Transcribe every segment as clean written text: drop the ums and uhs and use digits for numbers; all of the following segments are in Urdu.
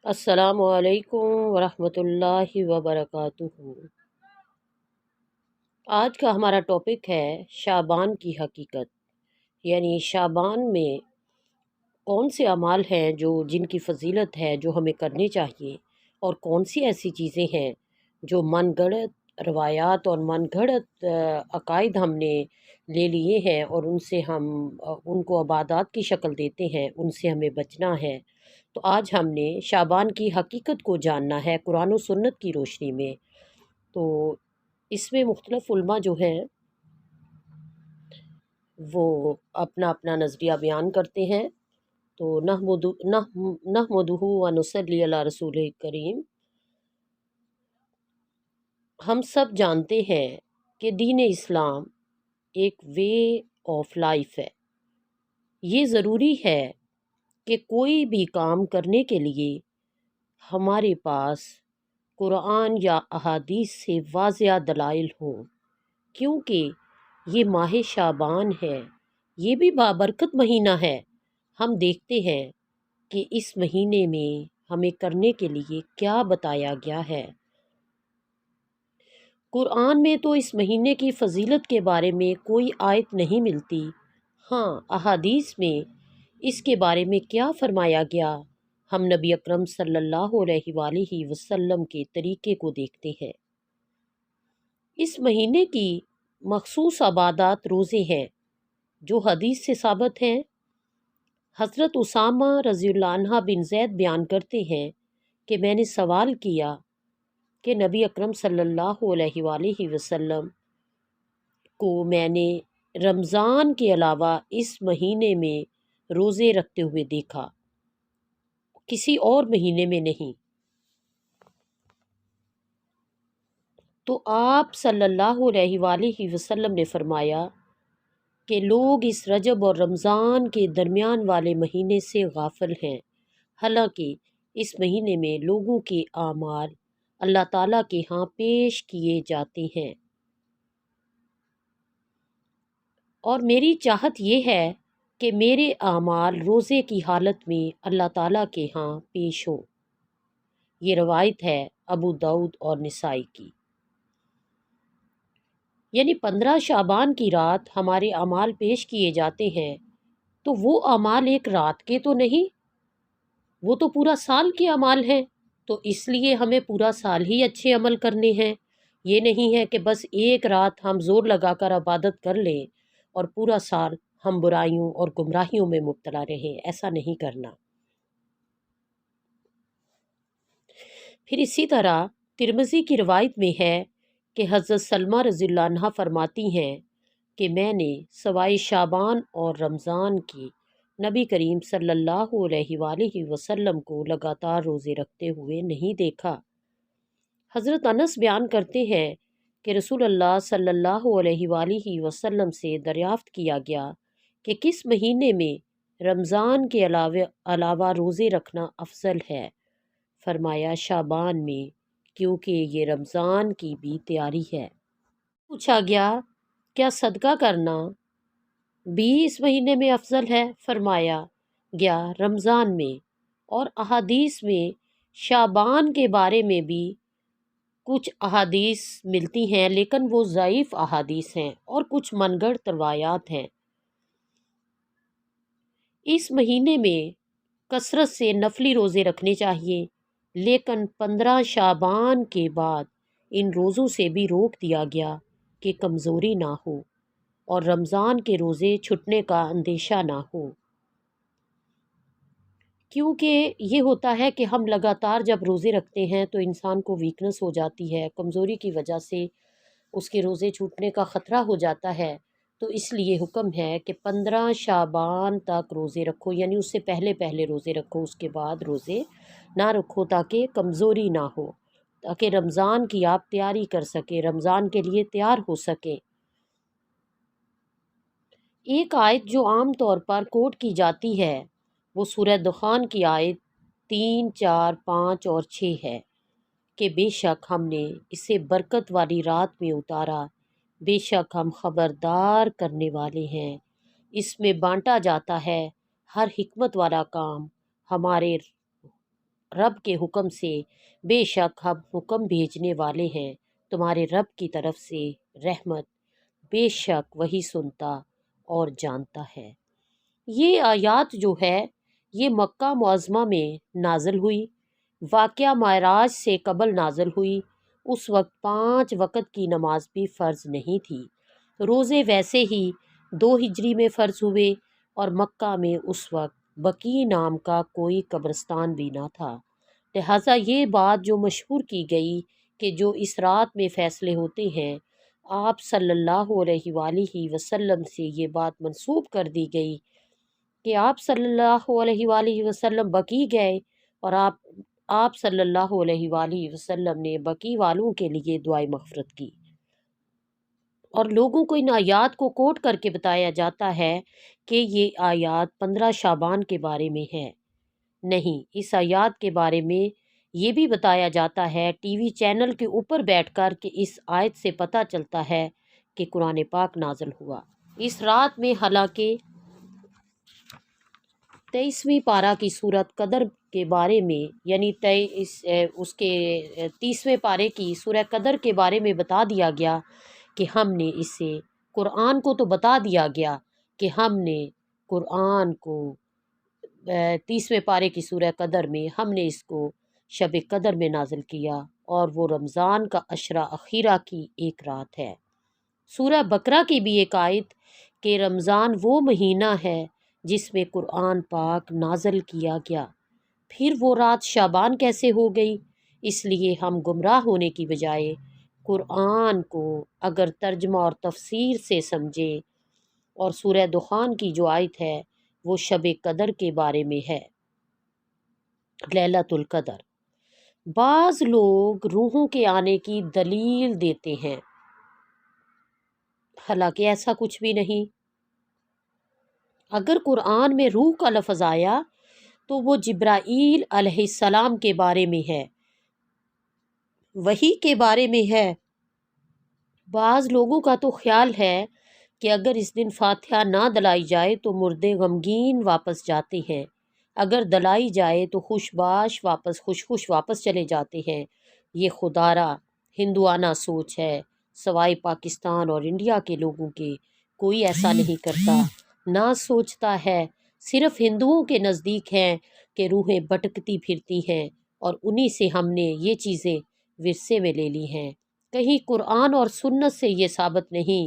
السلام علیکم ورحمۃ اللہ وبرکاتہ۔ آج کا ہمارا ٹاپک ہے شعبان کی حقیقت، یعنی شعبان میں کون سے اعمال ہیں جن کی فضیلت ہے، جو ہمیں کرنے چاہیے، اور کون سی ایسی چیزیں ہیں جو من گھڑت روایات اور من گھڑت عقائد ہم نے لے لیے ہیں اور ان سے ہم ان کو عبادات کی شکل دیتے ہیں، ان سے ہمیں بچنا ہے۔ تو آج ہم نے شعبان کی حقیقت کو جاننا ہے قرآن و سنت کی روشنی میں۔ تو اس میں مختلف علماء جو ہیں وہ اپنا اپنا نظریہ بیان کرتے ہیں۔ تو نحمدہ و نصلی علی رسول کریم۔ ہم سب جانتے ہیں کہ دین اسلام ایک وے آف لائف ہے۔ یہ ضروری ہے کہ کوئی بھی کام کرنے کے لیے ہمارے پاس قرآن یا احادیث سے واضح دلائل ہوں، کیونکہ یہ ماہ شعبان ہے، یہ بھی بابرکت مہینہ ہے۔ ہم دیکھتے ہیں کہ اس مہینے میں ہمیں کرنے کے لیے کیا بتایا گیا ہے۔ قرآن میں تو اس مہینے کی فضیلت کے بارے میں کوئی آیت نہیں ملتی، ہاں احادیث میں اس کے بارے میں کیا فرمایا گیا ہم نبی اکرم صلی اللہ علیہ وآلہ وسلم کے طریقے کو دیکھتے ہیں۔ اس مہینے کی مخصوص عبادات روزے ہیں جو حدیث سے ثابت ہیں۔ حضرت اسامہ رضی اللہ عنہ بن زید بیان کرتے ہیں کہ میں نے سوال کیا کہ نبی اکرم صلی اللہ علیہ وآلہ وسلم کو میں نے رمضان کے علاوہ اس مہینے میں روزے رکھتے ہوئے دیکھا، کسی اور مہینے میں نہیں۔ تو آپ صلی اللہ علیہ وآلہ وسلم نے فرمایا کہ لوگ اس رجب اور رمضان کے درمیان والے مہینے سے غافل ہیں، حالانکہ اس مہینے میں لوگوں کے اعمال اللہ تعالیٰ کے ہاں پیش کیے جاتے ہیں، اور میری چاہت یہ ہے کہ میرے اعمال روزے کی حالت میں اللہ تعالیٰ کے ہاں پیش ہوں۔ یہ روایت ہے ابو داؤد اور نسائی کی۔ یعنی 15 شعبان کی رات ہمارے اعمال پیش کیے جاتے ہیں، تو وہ اعمال ایک رات کے تو نہیں، وہ تو پورا سال کے اعمال ہیں۔ تو اس لیے ہمیں پورا سال ہی اچھے عمل کرنے ہیں۔ یہ نہیں ہے کہ بس ایک رات ہم زور لگا کر عبادت کر لیں اور پورا سال ہم برائیوں اور گمراہیوں میں مبتلا رہیں، ایسا نہیں کرنا۔ پھر اسی طرح ترمذی کی روایت میں ہے کہ حضرت سلمہ رضی اللہ عنہ فرماتی ہیں کہ میں نے سوائے شعبان اور رمضان کی نبی کریم صلی اللہ علیہ وآلہ وسلم کو لگاتار روزے رکھتے ہوئے نہیں دیکھا۔ حضرت انس بیان کرتے ہیں کہ رسول اللہ صلی اللہ علیہ وآلہ وسلم سے دریافت کیا گیا کہ کس مہینے میں رمضان کے علاوہ روزے رکھنا افضل ہے؟ فرمایا شعبان میں، کیونکہ یہ رمضان کی بھی تیاری ہے۔ پوچھا گیا کیا صدقہ کرنا بھی اس مہینے میں افضل ہے؟ فرمایا گیا رمضان میں، اور احادیث میں شعبان کے بارے میں بھی کچھ احادیث ملتی ہیں، لیکن وہ ضعیف احادیث ہیں اور کچھ من گھڑت روایات ہیں۔ اس مہینے میں کثرت سے نفلی روزے رکھنے چاہیے، لیکن 15 شعبان کے بعد ان روزوں سے بھی روک دیا گیا کہ کمزوری نہ ہو اور رمضان کے روزے چھٹنے کا اندیشہ نہ ہو، کیونکہ یہ ہوتا ہے کہ ہم لگاتار جب روزے رکھتے ہیں تو انسان کو ویکنس ہو جاتی ہے، کمزوری کی وجہ سے اس کے روزے چھوٹنے کا خطرہ ہو جاتا ہے۔ تو اس لیے حکم ہے کہ 15 شعبان تک روزے رکھو، یعنی اس سے پہلے پہلے روزے رکھو، اس کے بعد روزے نہ رکھو تاکہ کمزوری نہ ہو، تاکہ رمضان کی آپ تیاری کر سکیں، رمضان کے لیے تیار ہو سکیں۔ ایک آیت جو عام طور پر کوٹ کی جاتی ہے وہ سورہ دخان کی آیت 3، 4، 5 اور 6 ہے کہ بے شک ہم نے اسے برکت والی رات میں اتارا، بے شک ہم خبردار کرنے والے ہیں۔ اس میں بانٹا جاتا ہے ہر حکمت والا کام ہمارے رب کے حکم سے، بے شک ہم حکم بھیجنے والے ہیں تمہارے رب کی طرف سے رحمت، بے شک وہی سنتا اور جانتا ہے۔ یہ آیات جو ہے یہ مکہ معظمہ میں نازل ہوئی، واقعہ معراج سے قبل نازل ہوئی۔ اس وقت 5 وقت کی نماز بھی فرض نہیں تھی، روزے ویسے ہی 2 ہجری میں فرض ہوئے، اور مکہ میں اس وقت بقیع نام کا کوئی قبرستان بھی نہ تھا۔ لہٰذا یہ بات جو مشہور کی گئی کہ جو اس رات میں فیصلے ہوتے ہیں، آپ صلی اللہ علیہ وآلہ وسلم سے یہ بات منسوب کر دی گئی کہ آپ صلی اللہ علیہ وآلہ وسلم بقیع گئے، اور آپ صلی اللہ علیہ وآلہ وسلم نے بقیع والوں کے لیے دعائے مغفرت کی۔ اور لوگوں کو ان آیات کو کوٹ کر کے بتایا جاتا ہے کہ یہ آیات 15 شعبان کے بارے میں ہے۔ نہیں، اس آیات کے بارے میں یہ بھی بتایا جاتا ہے ٹی وی چینل کے اوپر بیٹھ کر کہ اس آیت سے پتہ چلتا ہے کہ قرآن پاک نازل ہوا اس رات میں۔ حالانکہ 23ویں پارہ کی سورت قدر کے بارے میں، یعنی اس کے 30ویں پارے کی سورہ قدر کے بارے میں بتا دیا گیا کہ ہم نے اسے، قرآن کو تو بتا دیا گیا کہ ہم نے قرآن کو 30ویں پارے کی سورہ قدر میں ہم نے اس کو شب قدر میں نازل کیا، اور وہ رمضان کا عشرہ اخیرہ کی ایک رات ہے۔ سورہ بقرہ کی بھی ایک آیت کہ رمضان وہ مہینہ ہے جس میں قرآن پاک نازل کیا گیا، پھر وہ رات شعبان کیسے ہو گئی؟ اس لیے ہم گمراہ ہونے کی بجائے قرآن کو اگر ترجمہ اور تفسیر سے سمجھے، اور سورہ دخان کی جو آیت ہے وہ شب قدر کے بارے میں ہے، لیلۃ القدر۔ بعض لوگ روحوں کے آنے کی دلیل دیتے ہیں، حالانکہ ایسا کچھ بھی نہیں۔ اگر قرآن میں روح کا لفظ آیا تو وہ جبرائیل علیہ السلام کے بارے میں ہے، وحی کے بارے میں ہے۔ بعض لوگوں کا تو خیال ہے کہ اگر اس دن فاتحہ نہ دلائی جائے تو مردے غمگین واپس جاتے ہیں، اگر دلائی جائے تو خوش باش واپس خوش واپس چلے جاتے ہیں۔ یہ خودارا ہندوانہ سوچ ہے، سوائے پاکستان اور انڈیا کے لوگوں کے کوئی ایسا نہیں کرتا، نہ سوچتا ہے۔ صرف ہندوؤں کے نزدیک ہیں کہ روحیں بھٹکتی پھرتی ہیں، اور انہی سے ہم نے یہ چیزیں ورثے میں لے لی ہیں۔ کہیں قرآن اور سنت سے یہ ثابت نہیں۔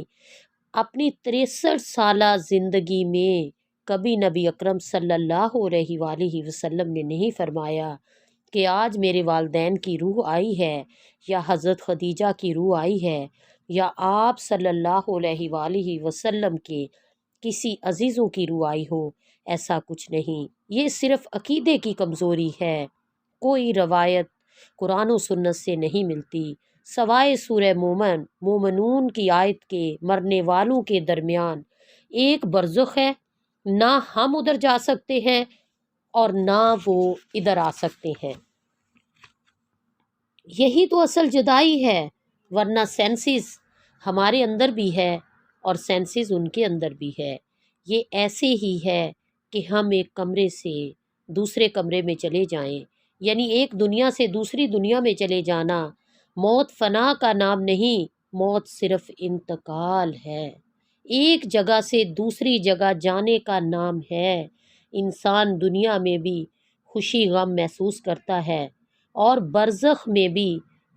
اپنی 63 سالہ زندگی میں کبھی نبی اکرم صلی اللہ علیہ وآلہ وسلم نے نہیں فرمایا کہ آج میرے والدین کی روح آئی ہے، یا حضرت خدیجہ کی روح آئی ہے، یا آپ صلی اللہ علیہ وآلہ وسلم کے کسی عزیزوں کی روح آئی ہو۔ ایسا کچھ نہیں، یہ صرف عقیدے کی کمزوری ہے۔ کوئی روایت قرآن و سنت سے نہیں ملتی، سوائے سورہ مومنون کی آیت کے مرنے والوں کے درمیان ایک برزخ ہے، نہ ہم ادھر جا سکتے ہیں اور نہ وہ ادھر آ سکتے ہیں۔ یہی تو اصل جدائی ہے، ورنہ سینسز ہمارے اندر بھی ہے اور سینسز ان کے اندر بھی ہے۔ یہ ایسے ہی ہے کہ ہم ایک کمرے سے دوسرے کمرے میں چلے جائیں، یعنی ایک دنیا سے دوسری دنیا میں چلے جانا۔ موت فنا کا نام نہیں، موت صرف انتقال ہے، ایک جگہ سے دوسری جگہ جانے کا نام ہے۔ انسان دنیا میں بھی خوشی غم محسوس کرتا ہے، اور برزخ میں بھی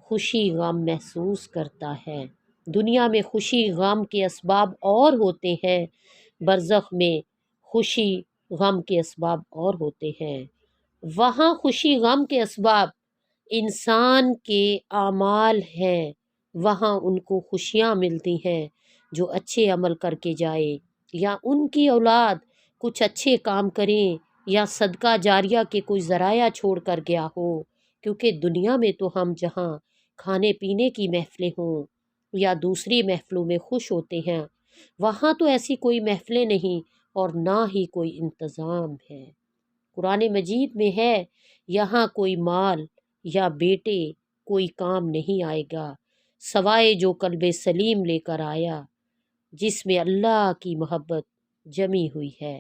خوشی غم محسوس کرتا ہے۔ دنیا میں خوشی غم کے اسباب اور ہوتے ہیں، برزخ میں خوشی غم کے اسباب اور ہوتے ہیں۔ وہاں خوشی غم کے اسباب انسان کے اعمال ہیں، وہاں ان کو خوشیاں ملتی ہیں جو اچھے عمل کر کے جائے، یا ان کی اولاد کچھ اچھے کام کریں، یا صدقہ جاریہ کے کوئی ذرائع چھوڑ کر گیا ہو۔ کیونکہ دنیا میں تو ہم جہاں کھانے پینے کی محفلیں ہوں یا دوسری محفلوں میں خوش ہوتے ہیں، وہاں تو ایسی کوئی محفلیں نہیں اور نہ ہی کوئی انتظام ہے۔ قرآن مجید میں ہے، یہاں کوئی مال یا بیٹے کوئی کام نہیں آئے گا سوائے جو قلب سلیم لے کر آیا، جس میں اللہ کی محبت جمی ہوئی ہے۔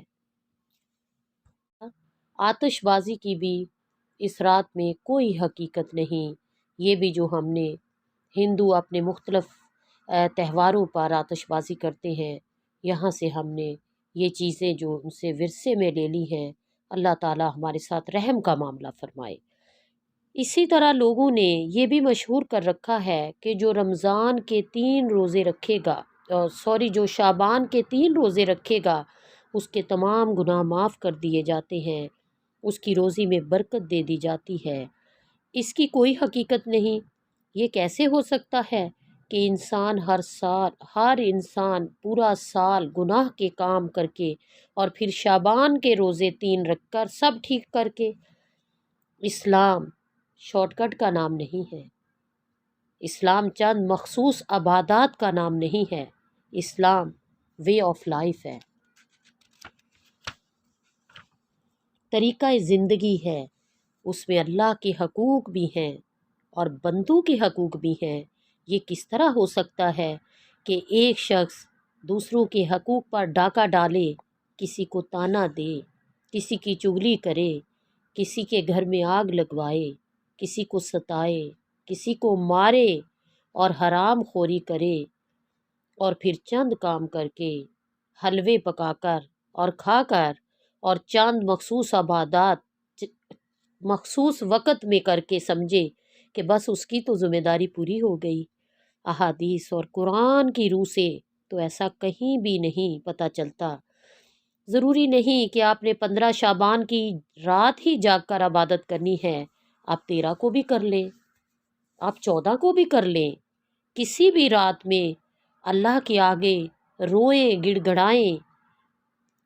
آتش بازی کی بھی اس رات میں کوئی حقیقت نہیں۔ یہ بھی جو ہم نے ہندو اپنے مختلف تہواروں پر آتش بازی کرتے ہیں، یہاں سے ہم نے یہ چیزیں جو ان سے ورثے میں لے لی ہیں، اللہ تعالی ہمارے ساتھ رحم کا معاملہ فرمائے۔ اسی طرح لوگوں نے یہ بھی مشہور کر رکھا ہے کہ جو رمضان کے 3 روزے رکھے گا، جو شعبان کے 3 روزے رکھے گا، اس کے تمام گناہ معاف کر دیے جاتے ہیں، اس کی روزی میں برکت دے دی جاتی ہے۔ اس کی کوئی حقیقت نہیں۔ یہ کیسے ہو سکتا ہے کہ ہر انسان پورا سال گناہ کے کام کر کے اور پھر شعبان کے روزے 3 رکھ کر سب ٹھیک کر کے؟ اسلام شارٹ کٹ کا نام نہیں ہے، اسلام چند مخصوص عبادات کا نام نہیں ہے، اسلام وے آف لائف ہے، طریقہ زندگی ہے۔ اس میں اللہ کے حقوق بھی ہیں اور بندوں کے حقوق بھی ہیں۔ یہ کس طرح ہو سکتا ہے کہ ایک شخص دوسروں کے حقوق پر ڈاکہ ڈالے، کسی کو طعنہ دے، کسی کی چغلی کرے، کسی کے گھر میں آگ لگوائے، کسی کو ستائے، کسی کو مارے اور حرام خوری کرے، اور پھر چند کام کر کے، حلوے پکا کر اور کھا کر اور چند مخصوص عبادات مخصوص وقت میں کر کے سمجھے کہ بس اس کی تو ذمہ داری پوری ہو گئی؟ احادیث اور قرآن کی روح سے تو ایسا کہیں بھی نہیں پتہ چلتا۔ ضروری نہیں کہ آپ نے 15 شعبان کی رات ہی جاگ کر عبادت کرنی ہے، آپ 13 کو بھی کر لیں، آپ 14 کو بھی کر لیں، کسی بھی رات میں اللہ کے آگے روئیں گڑ گڑائیں،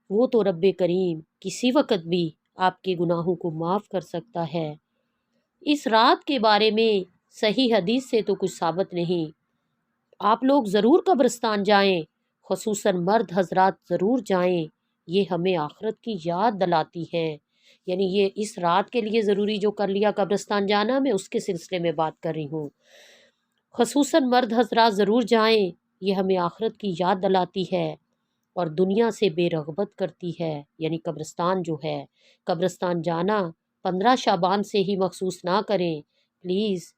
وہ تو رب کریم کسی وقت بھی آپ کے گناہوں کو معاف کر سکتا ہے۔ اس رات کے بارے میں صحیح حدیث سے تو کچھ ثابت نہیں۔ آپ لوگ ضرور قبرستان جائیں، خصوصاً مرد حضرات ضرور جائیں، یہ ہمیں آخرت کی یاد دلاتی ہے۔ یعنی یہ اس رات کے لیے ضروری جو کر لیا قبرستان جانا، میں اس کے سلسلے میں بات کر رہی ہوں۔ خصوصاً مرد حضرات ضرور جائیں، یہ ہمیں آخرت کی یاد دلاتی ہے اور دنیا سے بے رغبت کرتی ہے۔ یعنی قبرستان جو ہے، قبرستان جانا 15 شعبان سے ہی مخصوص نہ کریں، پلیز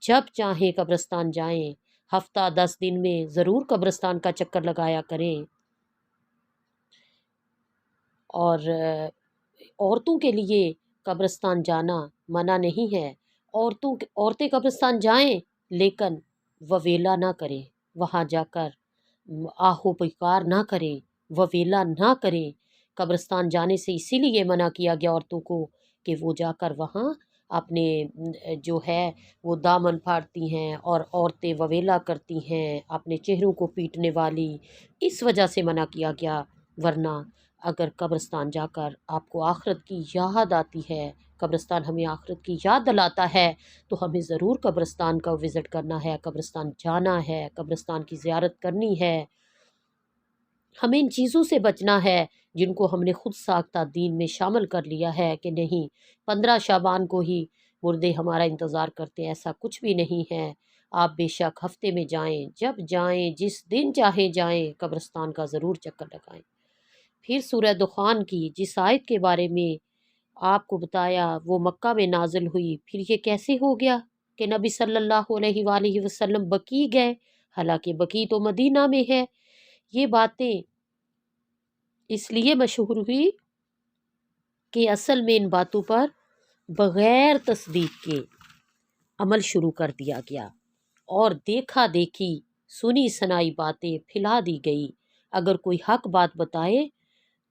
جب چاہیں قبرستان جائیں، ہفتہ 10 دن میں ضرور قبرستان کا چکر لگایا کریں۔ اور عورتوں کے لیے قبرستان جانا منع نہیں ہے، عورتیں قبرستان جائیں لیکن وویلا نہ کریں، وہاں جا کر آہو پکار نہ کریں، وویلا نہ کریں۔ قبرستان جانے سے اسی لیے منع کیا گیا عورتوں کو کہ وہ جا کر وہاں اپنے جو ہے وہ دامن پھاڑتی ہیں اور عورتیں وویلا کرتی ہیں، اپنے چہروں کو پیٹنے والی، اس وجہ سے منع کیا گیا۔ ورنہ اگر قبرستان جا کر آپ کو آخرت کی یاد آتی ہے، قبرستان ہمیں آخرت کی یاد دلاتا ہے، تو ہمیں ضرور قبرستان کا وزٹ کرنا ہے، قبرستان جانا ہے، قبرستان کی زیارت کرنی ہے۔ ہمیں ان چیزوں سے بچنا ہے جن کو ہم نے خود ساختہ دین میں شامل کر لیا ہے کہ نہیں 15 شعبان کو ہی مردے ہمارا انتظار کرتے ہیں، ایسا کچھ بھی نہیں ہے۔ آپ بے شک ہفتے میں جائیں، جب جائیں، جس دن چاہیں جائیں، قبرستان کا ضرور چکر لگائیں۔ پھر سورہ دخان کی جس آیت کے بارے میں آپ کو بتایا وہ مکہ میں نازل ہوئی، پھر یہ کیسے ہو گیا کہ نبی صلی اللہ علیہ وآلہ وسلم بقیع گئے، حالانکہ بقیع تو مدینہ میں ہے؟ یہ باتیں اس لیے مشہور ہوئی کہ اصل میں ان باتوں پر بغیر تصدیق کے عمل شروع کر دیا گیا اور دیکھا دیکھی سنی سنائی باتیں پھیلا دی گئی۔ اگر کوئی حق بات بتائے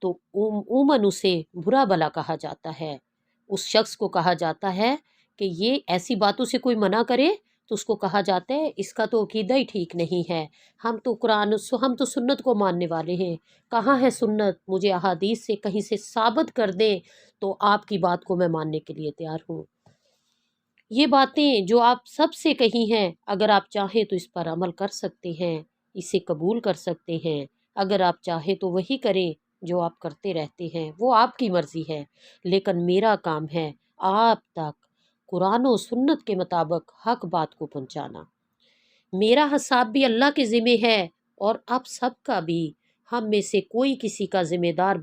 تو عموماً اسے برا بلا کہا جاتا ہے، اس شخص کو کہا جاتا ہے کہ یہ ایسی باتوں سے کوئی منع کرے تو اس کو کہا جاتا ہے اس کا تو عقیدہ ہی ٹھیک نہیں ہے، ہم تو سنت کو ماننے والے ہیں۔ کہاں ہے سنت؟ مجھے احادیث سے کہیں سے ثابت کر دیں تو آپ کی بات کو میں ماننے کے لیے تیار ہوں۔ یہ باتیں جو آپ سب سے کہی ہیں، اگر آپ چاہیں تو اس پر عمل کر سکتے ہیں، اسے قبول کر سکتے ہیں۔ اگر آپ چاہیں تو وہی کریں جو آپ کرتے رہتے ہیں، وہ آپ کی مرضی ہے، لیکن میرا کام ہے آپ تک قرآن و سنت کے مطابق حق بات کو پہنچانا۔ میرا حساب بھی اللہ کے ذمہ ہے اور آپ سب کا بھی۔ ہم میں سے کوئی کسی کا ذمہ دار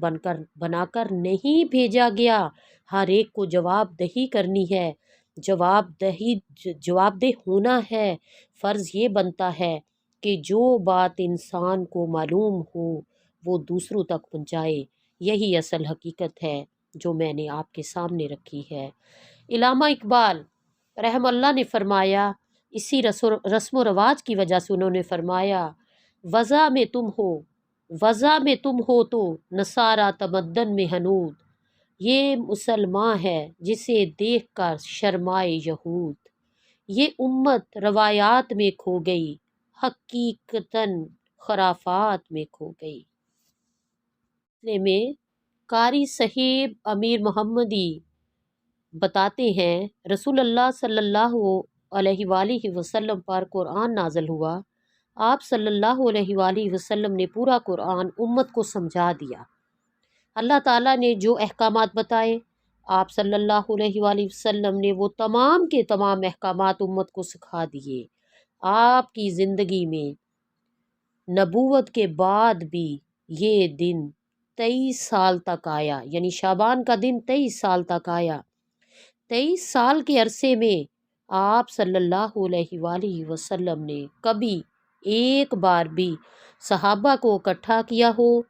بنا کر نہیں بھیجا گیا، ہر ایک کو جواب دہی کرنی ہے، جواب دہ ہونا ہے۔ فرض یہ بنتا ہے کہ جو بات انسان کو معلوم ہو وہ دوسروں تک پہنچائے، یہی اصل حقیقت ہے جو میں نے آپ کے سامنے رکھی ہے۔ علامہ اقبال رحم اللہ نے فرمایا، اسی رسم و رواج کی وجہ سے انہوں نے فرمایا، وضع میں تم ہو تو نصارہ تمدن میں ہنود، یہ مسلمان ہے جسے دیکھ کر شرمائے یہود، یہ امت روایات میں کھو گئی، حقیقتاً خرافات میں کھو گئی۔ میں قاری صاحب امیر محمدی بتاتے ہیں، رسول اللہ صلی اللہ علیہ وآلہ وسلم پر قرآن نازل ہوا، آپ صلی اللہ علیہ وآلہ وسلم نے پورا قرآن امت کو سمجھا دیا۔ اللہ تعالیٰ نے جو احکامات بتائے، آپ صلی اللہ علیہ وآلہ وسلم نے وہ تمام کے تمام احکامات امت کو سکھا دیے۔ آپ کی زندگی میں نبوت کے بعد بھی یہ دن 23 سال تک آیا، یعنی شعبان کا دن 23 سال تک آیا۔ 23 سال کے عرصے میں آپ صلی اللہ علیہ وآلہ وسلم نے کبھی ایک بار بھی صحابہ کو اکٹھا کیا ہو،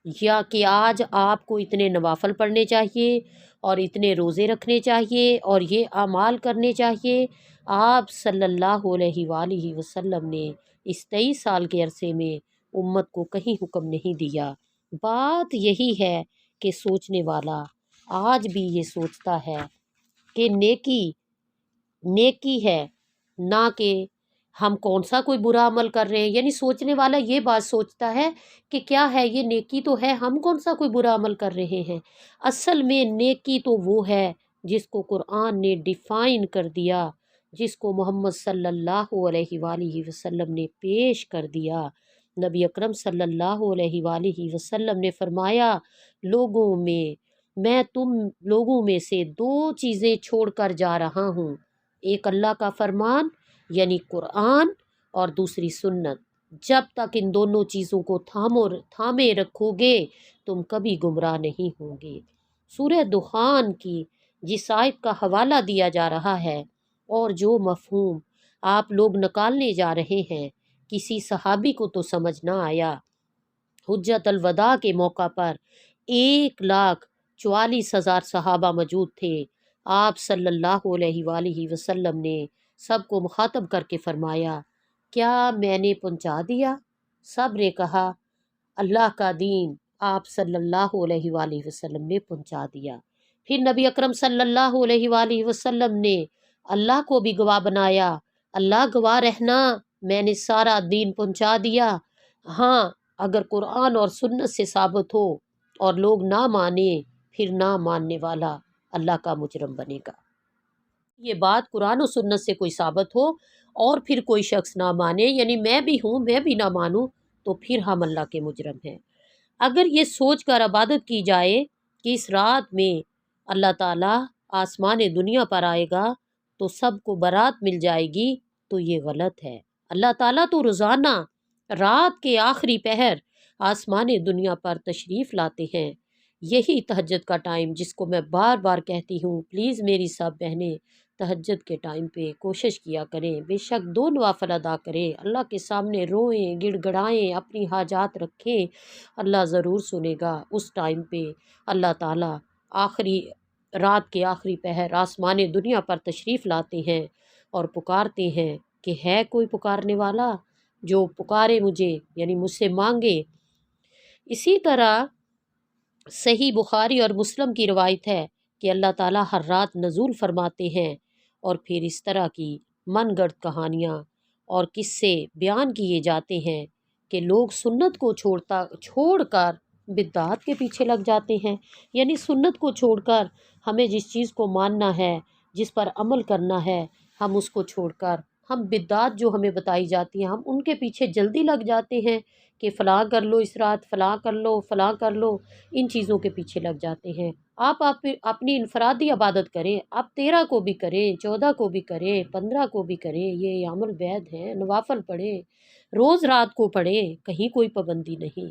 یا کہ آج آپ کو اتنے نوافل پڑھنے چاہیے اور اتنے روزے رکھنے چاہیے اور یہ اعمال کرنے چاہیے، آپ صلی اللہ علیہ وآلہ وسلم نے اس 23 سال کے عرصے میں امت کو کہیں حکم نہیں دیا۔ بات یہی ہے کہ سوچنے والا آج بھی یہ سوچتا ہے کہ نیکی ہے، نہ کہ ہم کون سا کوئی برا عمل کر رہے ہیں، یعنی سوچنے والا یہ بات سوچتا ہے کہ کیا ہے یہ نیکی تو ہے، ہم کون سا کوئی برا عمل کر رہے ہیں۔ اصل میں نیکی تو وہ ہے جس کو قرآن نے ڈیفائن کر دیا، جس کو محمد صلی اللہ علیہ وآلہ وسلم نے پیش کر دیا۔ نبی اکرم صلی اللہ علیہ وآلہ وسلم نے فرمایا، میں تم لوگوں میں سے 2 چیزیں چھوڑ کر جا رہا ہوں، ایک اللہ کا فرمان یعنی قرآن اور دوسری سنت، جب تک ان دونوں چیزوں کو تھامے رکھو گے تم کبھی گمراہ نہیں ہوں گے۔ سورہ دخان کی جس آیت کا حوالہ دیا جا رہا ہے اور جو مفہوم آپ لوگ نکالنے جا رہے ہیں، کسی صحابی کو تو سمجھ نہ آیا۔ حجت الوداع کے موقع پر 1,44,000 صحابہ موجود تھے۔ آپ صلی اللہ علیہ وآلہ وسلم نے سب کو مخاطب کر کے فرمایا، کیا میں نے پہنچا دیا؟ سب نے کہا اللہ کا دین آپ صلی اللہ علیہ وآلہ وسلم نے پہنچا دیا۔ پھر نبی اکرم صلی اللہ علیہ وآلہ وسلم نے اللہ کو بھی گواہ بنایا، اللہ گواہ رہنا میں نے سارا دین پہنچا دیا، ہاں اگر قرآن اور سنت سے ثابت ہو اور لوگ نہ مانے، پھر نہ ماننے والا اللہ کا مجرم بنے گا۔ یہ بات قرآن و سنت سے کوئی ثابت ہو اور پھر کوئی شخص نہ مانے، یعنی میں بھی ہوں میں بھی نہ مانوں، تو پھر ہم اللہ کے مجرم ہیں۔ اگر یہ سوچ کر عبادت کی جائے کہ اس رات میں اللہ تعالیٰ آسمان دنیا پر آئے گا تو سب کو برات مل جائے گی، تو یہ غلط ہے۔ اللہ تعالیٰ تو روزانہ رات کے آخری پہر آسمان دنیا پر تشریف لاتے ہیں۔ یہی تہجد کا ٹائم جس کو میں بار بار کہتی ہوں، پلیز میری سب بہنیں تہجد کے ٹائم پہ کوشش کیا کریں، بے شک 2 نوافل ادا کریں، اللہ کے سامنے روئیں گڑ گڑائیں، اپنی حاجات رکھیں، اللہ ضرور سنے گا۔ اس ٹائم پہ اللہ تعالیٰ رات کے آخری پہر آسمان دنیا پر تشریف لاتے ہیں اور پکارتے ہیں کہ ہے کوئی پکارنے والا جو پکارے مجھے، یعنی مجھ سے مانگے۔ اسی طرح صحیح بخاری اور مسلم کی روایت ہے کہ اللہ تعالیٰ ہر رات نزول فرماتے ہیں اور پھر اس طرح کی من گڑت کہانیاں اور قصے بیان کیے جاتے ہیں کہ لوگ سنت کو چھوڑ کر بدعات کے پیچھے لگ جاتے ہیں، یعنی سنت کو چھوڑ کر ہمیں جس چیز کو ماننا ہے، جس پر عمل کرنا ہے، ہم اس کو چھوڑ کر ہم بدعات جو ہمیں بتائی جاتی ہیں ہم ان کے پیچھے جلدی لگ جاتے ہیں کہ فلاں کر لو اس رات، فلاں کر لو، فلاں کر لو، ان چیزوں کے پیچھے لگ جاتے ہیں۔ آپ اپنی انفرادی عبادت کریں، آپ 13 کو بھی کریں، 14 کو بھی کریں، 15 کو بھی کریں، یہ ایام البید ہیں، نوافل پڑھیں، روز رات کو پڑھیں، کہیں کوئی پابندی نہیں۔